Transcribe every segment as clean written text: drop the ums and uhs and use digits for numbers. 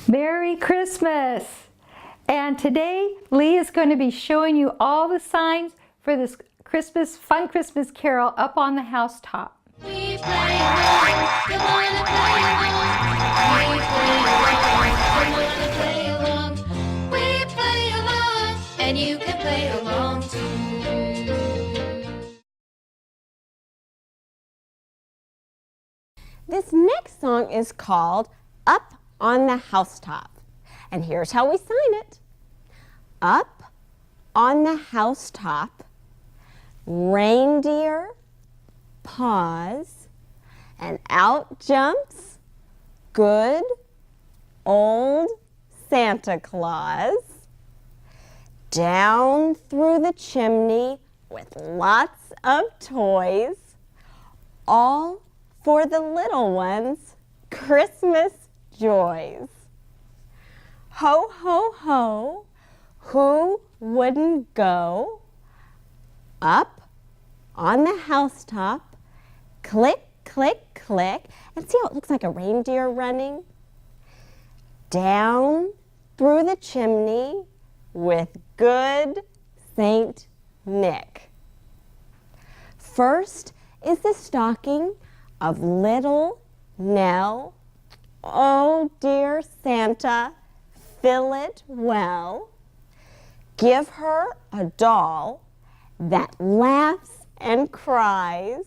Merry Christmas! And today, Lee is going to be showing you all the signs for this fun Christmas carol up on the housetop. We play along, come on and play along. We play along, come on and play along. We play along, and you can play along too. This next song is called Up on the Housetop. And here's how we sign it. Up on the housetop, reindeer, paws, and out jumps good old Santa Claus. Down through the chimney with lots of toys, all for the little ones' Christmas joys. Ho, ho, ho, who wouldn't go up on the housetop, click, click, click, and see how it looks like a reindeer running? Down through the chimney with good Saint Nick. First is the stocking of little Nell. Oh, dear Santa, fill it well. Give her a doll that laughs and cries,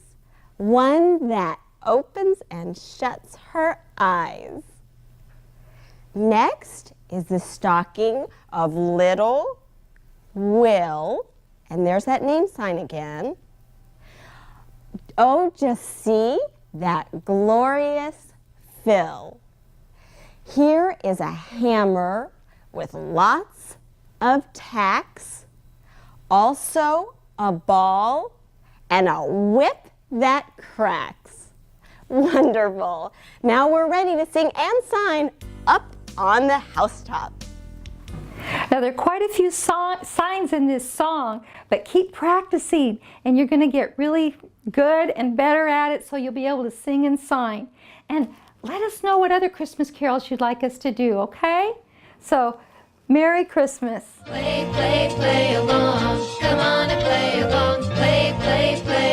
one that opens and shuts her eyes. Next is the stocking of little Will, and there's that name sign again. Oh, just see that glorious fill. Here is a hammer with lots of tacks, also a ball and a whip that cracks. Wonderful. Now we're ready to sing and sign Up on the Housetop. Now there are quite a few signs in this song, but keep practicing and you're going to get really good and better at it, so you'll be able to sing and sign. And let us know what other Christmas carols you'd like us to do, okay? So, Merry Christmas. Play, play, play along. Come on and play along. Play, play, play